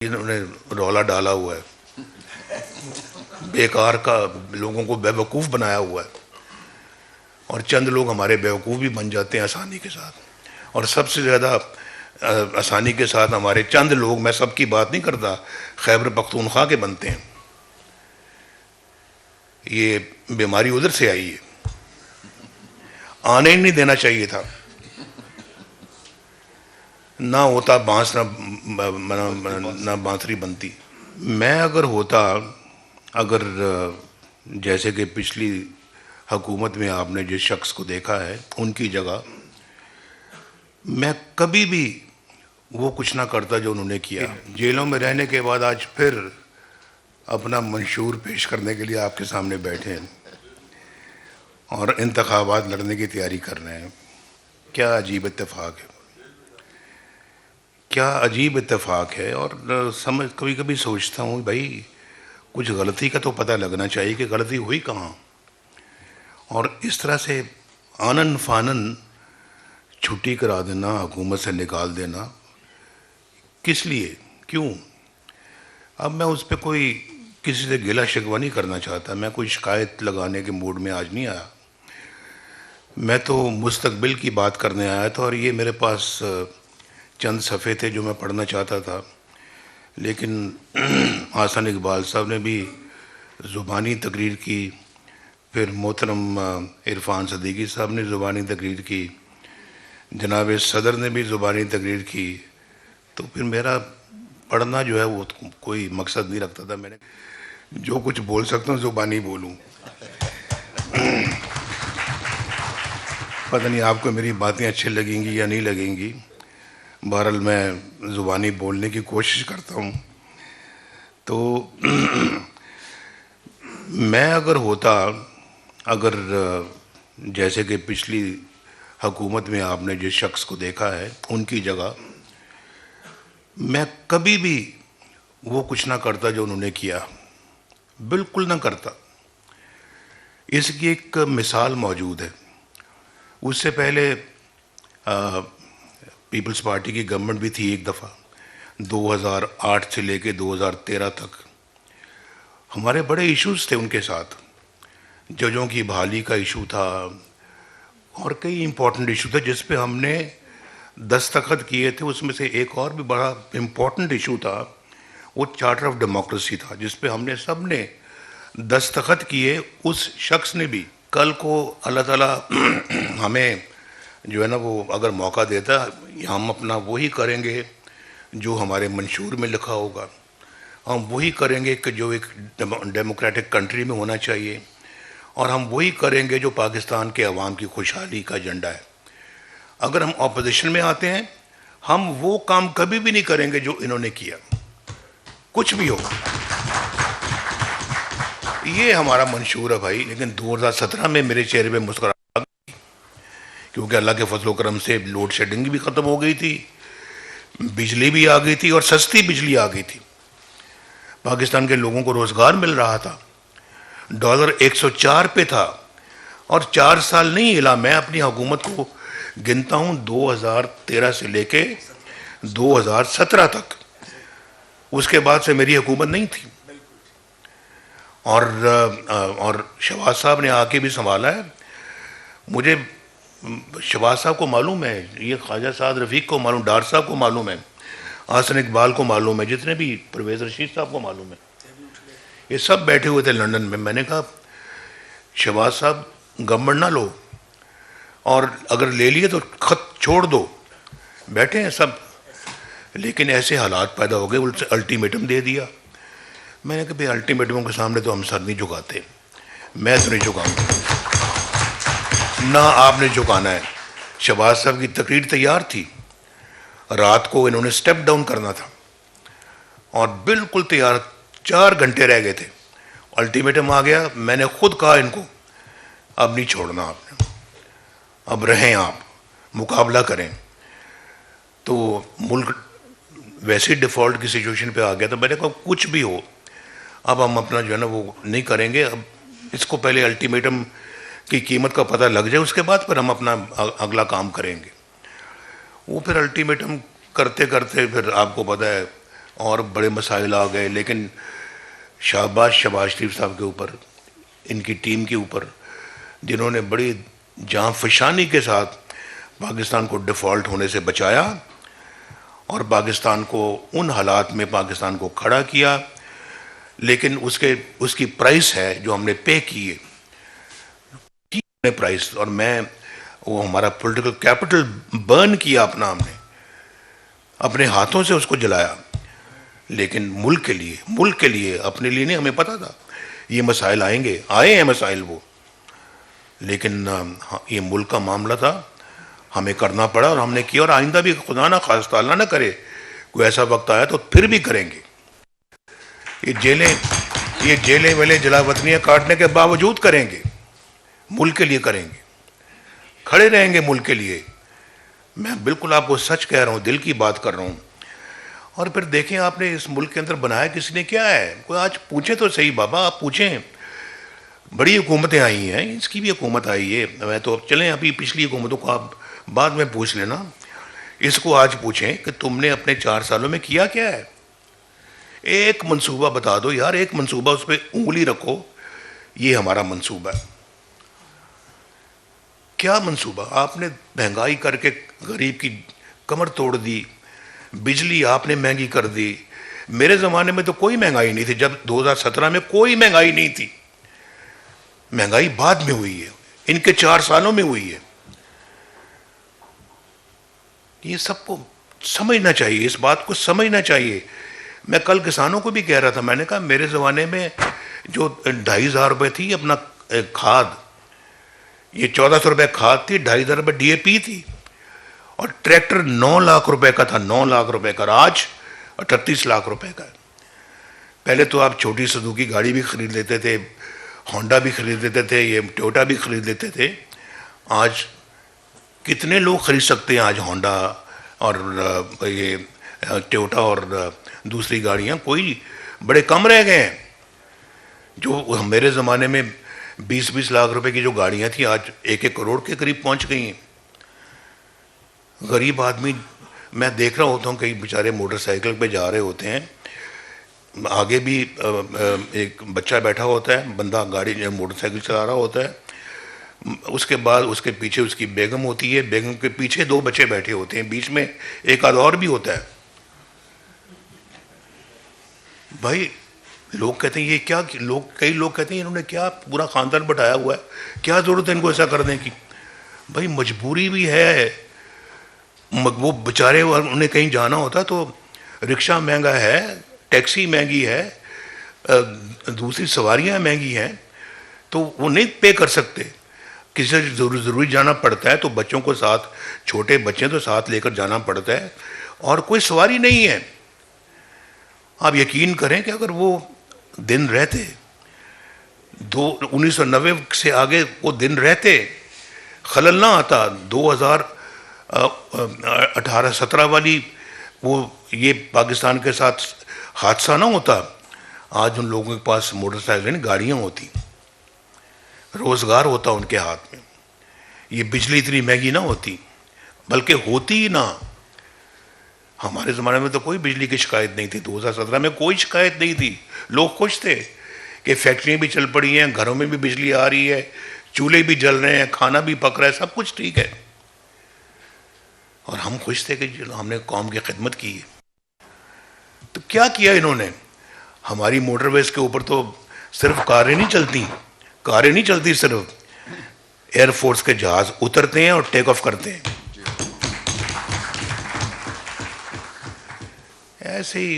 इन्होंने रौला डाला हुआ है, बेकार का, लोगों को बेवकूफ़ बनाया हुआ है और चंद लोग हमारे बेवकूफ़ भी बन जाते हैं आसानी के साथ। और सबसे ज़्यादा आसानी के साथ हमारे चंद लोग, मैं सबकी बात नहीं करता, खैबर पख्तूनख्वा के बनते हैं। ये बीमारी उधर से आई है, आने ही नहीं देना चाहिए था। ना होता बांस ना बांसुरी बनती। मैं अगर होता, अगर जैसे कि पिछली हुकूमत में आपने जिस शख्स को देखा है, उनकी जगह मैं कभी भी वो कुछ ना करता जो उन्होंने किया। जेलों में रहने के बाद आज फिर अपना मंशूर पेश करने के लिए आपके सामने बैठे हैं और इंतखाबात लड़ने की तैयारी कर रहे हैं। क्या अजीब इत्तेफाक है, क्या अजीब इत्तेफाक है। और समझ कभी कभी सोचता हूँ भाई, कुछ गलती का तो पता लगना चाहिए कि गलती हुई कहाँ। और इस तरह से आनन फानन छुट्टी करा देना, हुकूमत से निकाल देना, किस लिए, क्यों। अब मैं उस पर कोई किसी से गिला शिकवा नहीं करना चाहता, मैं कोई शिकायत लगाने के मूड में आज नहीं आया। मैं तो मुस्तकबिल की बात करने आया था और ये मेरे पास चंद सफ़े थे जो मैं पढ़ना चाहता था, लेकिन आसन इकबाल साहब ने भी ज़ुबानी तकरीर की, फिर मोहतरम इरफान सदीकी साहब ने ज़ुबानी तकरीर की, जनाब सदर ने भी ज़ुबानी तकरीर की, तो फिर मेरा पढ़ना जो है वो कोई मकसद नहीं रखता था। मैंने जो कुछ बोल सकता हूँ ज़ुबानी बोलूँ। पता नहीं आपको मेरी बातें अच्छी लगेंगी या नहीं लगेंगी, बहरहाल मैं ज़ुबानी बोलने की कोशिश करता हूँ। तो मैं अगर होता, अगर जैसे कि पिछली हुकूमत में आपने जिस शख्स को देखा है, उनकी जगह मैं कभी भी वो कुछ ना करता जो उन्होंने किया, बिल्कुल ना करता। इसकी एक मिसाल मौजूद है। उससे पहले पीपल्स पार्टी की गवर्नमेंट भी थी एक दफ़ा, 2008 से लेके 2013 तक। हमारे बड़े इश्यूज थे उनके साथ, जजों की बहाली का इशू था और कई इम्पोर्टेंट इशू थे जिस पे हमने दस्तखत किए थे। उसमें से एक और भी बड़ा इम्पोर्टेंट इशू था, वो चार्टर ऑफ डेमोक्रेसी था, जिस पे हमने सब ने दस्तखत किए, उस शख्स ने भी। कल को अल्लाह ताला हमें जो है ना वो अगर मौका देता, हम अपना वही करेंगे जो हमारे मंशूर में लिखा होगा, हम वही करेंगे कि जो एक डेमोक्रेटिक कंट्री में होना चाहिए, और हम वही करेंगे जो पाकिस्तान के अवाम की खुशहाली का एजेंडा है। अगर हम ऑपोजिशन में आते हैं, हम वो काम कभी भी नहीं करेंगे जो इन्होंने किया, कुछ भी हो। ये हमारा मंशूर है भाई। लेकिन 2017 में मेरे चेहरे पे मुस्कुराहट, क्योंकि अल्लाह के फजल करम से लोड शेडिंग भी ख़त्म हो गई थी, बिजली भी आ गई थी और सस्ती बिजली आ गई थी, पाकिस्तान के लोगों को रोज़गार मिल रहा था, डॉलर 104 पे था और 4 साल नहीं हिला। मैं अपनी हुकूमत को गिनता हूँ 2013 से लेके 2017 तक, उसके बाद से मेरी हुकूमत नहीं थी। और शहबाज साहब ने आके भी संभाला है। मुझे शहबाज साहब को मालूम है, ये ख्वाजा साद रफ़ीक को मालूम, डार साहब को मालूम है, आसन इकबाल को मालूम है, जितने भी परवेज़ रशीद साहब को मालूम है, ये सब बैठे हुए थे लंदन में। मैंने कहा शहबाज साहब गवर्नमेंट ना लो, और अगर ले लिए तो खत छोड़ दो, बैठे हैं सब। लेकिन ऐसे हालात पैदा हो गए, उनसे अल्टीमेटम दे दिया। मैंने कहा भाई अल्टीमेटमों के सामने तो हम सर नहीं झुकाते, मैं तो नहीं झुकाऊंगा, ना आपने झुकाना है। शहबाज साहब की तकरीर तैयार थी, रात को इन्होंने स्टेप डाउन करना था और बिल्कुल तैयार, 4 घंटे रह गए थे, अल्टीमेटम आ गया। मैंने खुद कहा इनको अब नहीं छोड़ना आपने, अब रहें आप, मुकाबला करें। तो मुल्क वैसे डिफ़ॉल्ट की सिचुएशन पे आ गया। तो मैंने कहा कुछ भी हो, अब हम अपना जो है ना वो नहीं करेंगे, अब इसको पहले अल्टीमेटम की कीमत का पता लग जाए, उसके बाद फिर हम अपना अगला काम करेंगे। वो फिर अल्टीमेटम करते करते फिर आपको पता है और बड़े मसाइल आ गए, लेकिन शाबाश शहबाज शरीफ साहब के ऊपर, इनकी टीम के ऊपर, जिन्होंने बड़ी जान फशानी के साथ पाकिस्तान को डिफ़ॉल्ट होने से बचाया और पाकिस्तान को उन हालात में पाकिस्तान को खड़ा किया। लेकिन उसकी प्राइस है जो हमने पे की है प्राइस, और मैं वो हमारा पॉलिटिकल कैपिटल बर्न किया अपना, हमने अपने हाथों से उसको जलाया। लेकिन मुल्क के लिए, अपने लिए नहीं। हमें पता था ये मसाइल आएंगे, आए हैं मसाइल वो, लेकिन ये मुल्क का मामला था, हमें करना पड़ा और हमने किया। और आइंदा भी खुदा ना खास्ता, अल्लाह ना करे कोई ऐसा वक्त आया तो फिर भी करेंगे। ये जेलें वेले जलावतनियाँ काटने के बावजूद करेंगे, मुल्क के लिए करेंगे, खड़े रहेंगे मुल्क के लिए। मैं बिल्कुल आपको सच कह रहा हूँ, दिल की बात कर रहा हूँ। और फिर देखें आपने इस मुल्क के अंदर बनाया किसी ने क्या है? कोई आज पूछे तो सही बाबा, आप पूछें। बड़ी हुकूमतें आई हैं, इसकी भी हुकूमत आई है, मैं तो चलें अभी पिछली हुकूमतों को आप बाद में पूछ लेना। इसको आज पूछें कि तुमने अपने 4 सालों में किया क्या है? एक मंसूबा बता दो यार, एक मंसूबा, उस पर उंगली रखो, ये हमारा मंसूबा है। क्या मंसूबा? आपने महंगाई करके गरीब की कमर तोड़ दी, बिजली आपने महंगी कर दी। मेरे ज़माने में तो कोई महंगाई नहीं थी, जब 2017 में कोई महंगाई नहीं थी। महंगाई बाद में हुई है, इनके 4 सालों में हुई है। ये सबको समझना चाहिए, इस बात को समझना चाहिए। मैं कल किसानों को भी कह रहा था, मैंने कहा मेरे ज़माने में जो 2,500 रुपये थी अपना खाद, ये 1,400 रुपये खाद थी, 2,500 रुपये DAP थी, और ट्रैक्टर 9 लाख रुपए का था, 9 लाख रुपए का। आज 38 लाख रुपए का है। पहले तो आप छोटी सुजुकी गाड़ी भी खरीद लेते थे, होंडा भी खरीद लेते थे, ये टोयोटा भी खरीद लेते थे। आज कितने लोग खरीद सकते हैं आज होंडा और ये टोयोटा और दूसरी गाड़ियाँ? कोई, बड़े कम रह गए हैं। जो मेरे ज़माने में 20-20 लाख रुपए की जो गाड़ियाँ थी, आज 1-1 करोड़ के करीब पहुँच गई हैं। गरीब आदमी, मैं देख रहा होता हूँ कई बेचारे मोटरसाइकिल पे जा रहे होते हैं, आगे भी एक बच्चा बैठा होता है, बंदा गाड़ी मोटरसाइकिल चला रहा होता है, उसके बाद उसके पीछे उसकी बेगम होती है, बेगम के पीछे 2 बच्चे बैठे होते हैं, बीच में एक आध और भी होता है। भाई लोग कहते हैं ये क्या, कई लोग कहते हैं इन्होंने क्या पूरा खानदान बैठाया हुआ है, क्या ज़रूरत है इनको ऐसा करने की? भाई मजबूरी भी है, वो बेचारे उन्हें कहीं जाना होता तो रिक्शा महंगा है, टैक्सी महंगी है, दूसरी सवारियां महंगी हैं, तो वो नहीं पे कर सकते। किसी से ज़रूरी जाना पड़ता है तो बच्चों को साथ, छोटे बच्चे तो साथ लेकर जाना पड़ता है, और कोई सवारी नहीं है। आप यकीन करें कि अगर वो दिन रहते, 1990 से आगे वो दिन रहते, खलल ना आता, 2018-17 वाली वो ये पाकिस्तान के साथ हादसा ना होता, आज उन लोगों के पास मोटरसाइकिल नहीं, गाड़ियाँ होती, रोज़गार होता उनके हाथ में, ये बिजली इतनी महंगी ना होती, बल्कि होती ही ना। हमारे ज़माने में तो कोई बिजली की शिकायत नहीं थी, 2017 में कोई शिकायत नहीं थी, लोग खुश थे कि फैक्ट्रियाँ भी चल पड़ी हैं, घरों में भी बिजली आ रही है, चूल्हे भी जल रहे हैं, खाना भी पक रहा है, सब कुछ ठीक है। और हम खुश थे कि हमने कौम की खिदमत की है। तो क्या किया इन्होंने? हमारी मोटरवेज के ऊपर तो सिर्फ कारें नहीं चलती, सिर्फ एयरफोर्स के जहाज उतरते हैं और टेक ऑफ करते हैं। ऐसे ही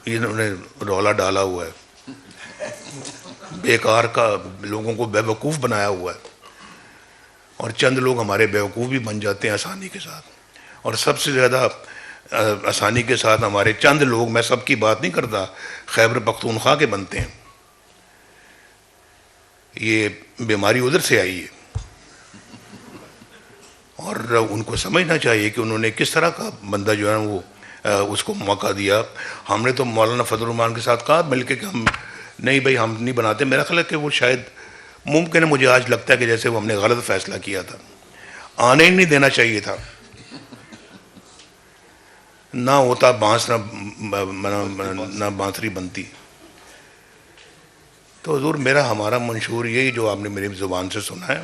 इन्होंने रौला डाला हुआ है, बेकार का, लोगों को बेवकूफ़ बनाया हुआ है, और चंद लोग हमारे बेवकूफ़ भी बन जाते हैं आसानी के साथ। और सबसे ज़्यादा आसानी के साथ हमारे चंद लोग, मैं सबकी बात नहीं करता, खैबर पख्तूनख्वा के बनते हैं। ये बीमारी उधर से आई है, और उनको समझना चाहिए कि उन्होंने किस तरह का बंदा जो है वो उसको मौका दिया। हमने तो मौलाना फजल रहमान के साथ कहा मिलके कि हम नहीं भाई, हम नहीं बनाते। मेरा ख्याल है कि वो शायद मुमकिन है, मुझे आज लगता है कि जैसे वो हमने गलत फैसला किया था, आने ही नहीं देना चाहिए था। ना होता बांस ना बांसुरी बनती। तो हुजूर मेरा हमारा मंशूर यही जो आपने मेरी ज़ुबान से सुना है